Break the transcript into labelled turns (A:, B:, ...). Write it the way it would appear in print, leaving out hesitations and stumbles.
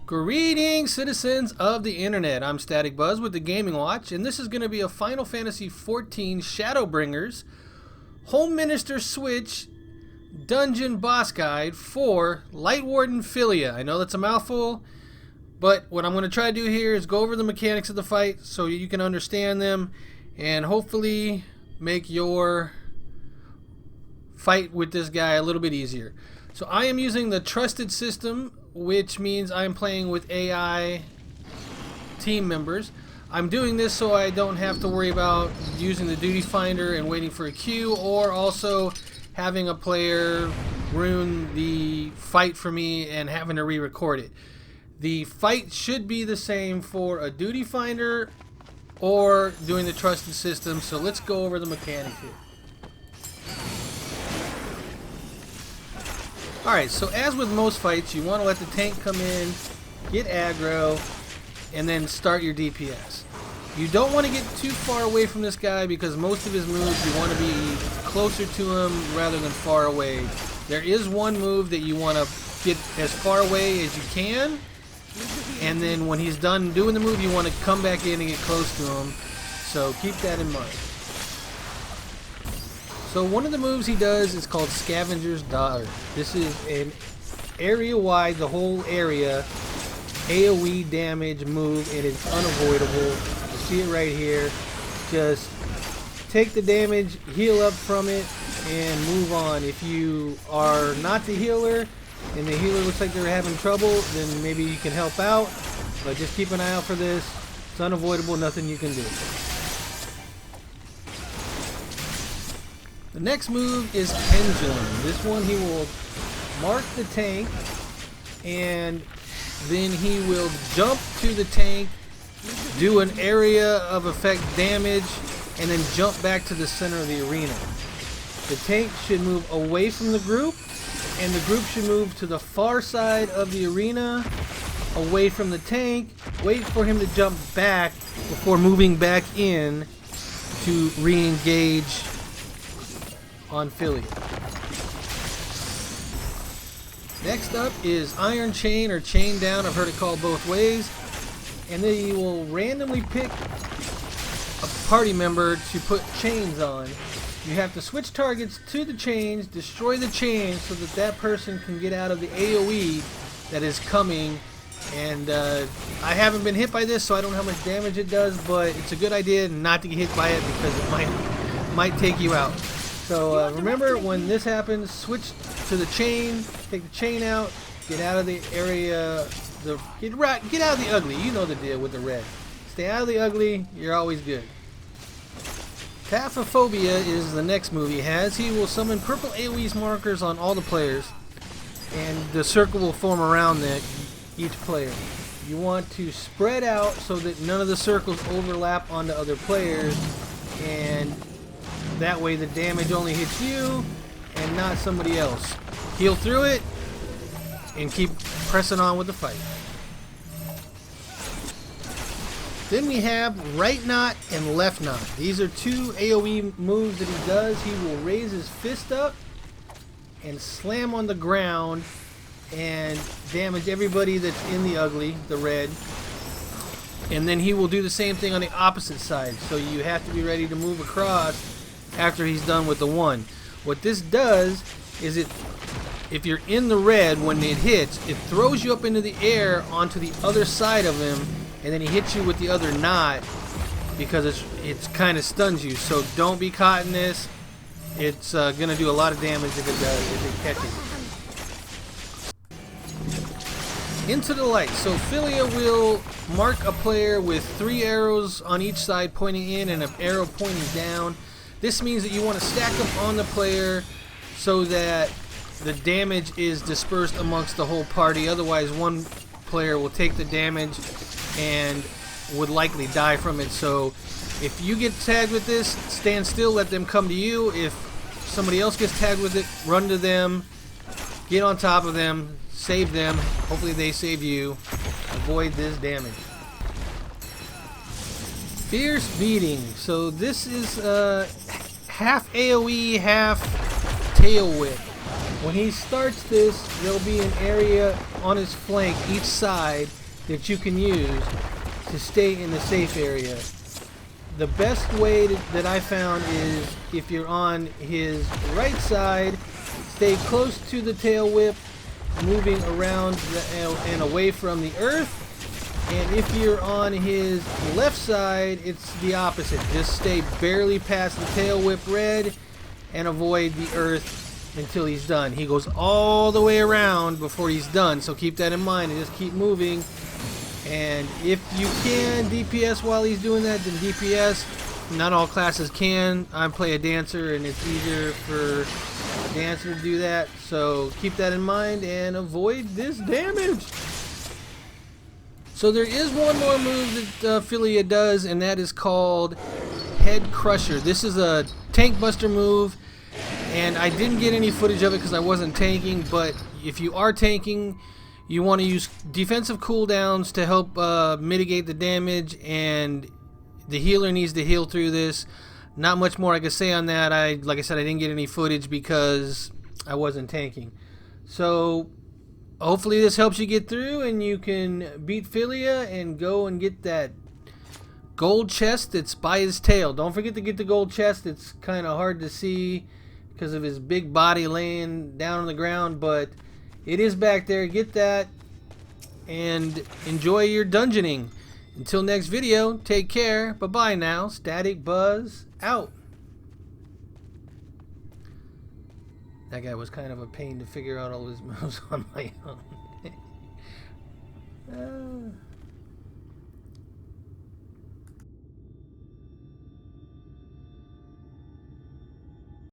A: Greetings, citizens of the internet. I'm Static Buzz with the Gaming Watch, and this is going to be a Final Fantasy XIV Shadowbringers Home Minister Switch Dungeon Boss Guide for Lightwarden Philia. I know that's a mouthful, but what I'm going to try to do here is go over the mechanics of the fight so you can understand them and hopefully make your fight with this guy a little bit easier. So I am using the trusted system, which means I'm playing with AI team members. I'm doing this so I don't have to worry about using the duty finder and waiting for a queue, or also having a player ruin the fight for me and having to re-record it. The fight should be the same for a duty finder or doing the trusted system, so let's go over the mechanics here. Alright, so as with most fights, you want to let the tank come in, get aggro, and then start your DPS. You don't want to get too far away from this guy because most of his moves you want to be closer to him rather than far away. There is one move that you want to get as far away as you can, and then when he's done doing the move you want to come back in and get close to him, so keep that in mind. So one of the moves he does is called Scavenger's Dart. This is an area-wide, the whole area, AoE damage move, and it's unavoidable. You see it right here. Just take the damage, heal up from it, and move on. If you are not the healer, and the healer looks like they're having trouble, then maybe you can help out. But just keep an eye out for this. It's unavoidable, nothing you can do. The next move is Pendulum. This one he will mark the tank and then he will jump to the tank, do an area of effect damage, and then jump back to the center of the arena. The tank should move away from the group, and the group should move to the far side of the arena, away from the tank, wait for him to jump back before moving back in to re-engage on Philia. Next up is Iron Chain or Chain Down. I've heard it called both ways. And then you will randomly pick a party member to put chains on. You have to switch targets to the chains, destroy the chains so that that person can get out of the AoE that is coming. And I haven't been hit by this, so I don't know how much damage it does, but it's a good idea not to get hit by it because it might take you out. So remember, when this happens, switch to the chain, take the chain out, get out of the area, get out of the ugly. You know the deal with the red. Stay out of the ugly, you're always good. Taphophobia is the next move he has. He will summon purple AoE markers on all the players, and the circle will form around each player. You want to spread out so that none of the circles overlap onto other players, and that way the damage only hits you and not somebody else. Heal through it and keep pressing on with the fight. Then we have Right Knot and Left Knot. These are two AoE moves that he does. He will raise his fist up and slam on the ground and damage everybody that's in the ugly, the red. And then he will do the same thing on the opposite side. So you have to be ready to move across after he's done with the one. What this does is if you're in the red when it hits, it throws you up into the air onto the other side of him, and then he hits you with the other knot because it's kind of stuns you. So don't be caught in this. It's gonna do a lot of damage if it catches you. Into the light. So Philia will mark a player with 3 arrows on each side pointing in and an arrow pointing down. This means that you want to stack them on the player so that the damage is dispersed amongst the whole party. Otherwise, one player will take the damage and would likely die from it. So if you get tagged with this, stand still, let them come to you. If somebody else gets tagged with it, run to them, get on top of them, save them. Hopefully they save you. Avoid this damage. Fierce Beating. So this is half AoE, half tail whip. When he starts this, there'll be an area on his flank each side that you can use to stay in the safe area. The best way that I found is if you're on his right side, stay close to the tail whip, moving around and away from the earth. And if you're on his left side, it's the opposite. Just stay barely past the tail whip red and avoid the earth until he's done. He goes all the way around before he's done, so keep that in mind and just keep moving. And if you can DPS while he's doing that, then DPS. Not all classes can. I play a dancer and it's easier for a dancer to do that, so keep that in mind and avoid this damage. So there is one more move that Philia does, and that is called Head Crusher. This is a tank buster move, and I didn't get any footage of it because I wasn't tanking, but if you are tanking, you want to use defensive cooldowns to help mitigate the damage, and the healer needs to heal through this. Not much more I can say on that. Like I said, I didn't get any footage because I wasn't tanking. So hopefully this helps you get through and you can beat Philia and go and get that gold chest that's by his tail. Don't forget to get the gold chest. It's kind of hard to see because of his big body laying down on the ground, but it is back there. Get that and enjoy your dungeoning. Until next video, take care. Bye-bye now. Static Buzz out. That guy was kind of a pain to figure out all his moves on my own.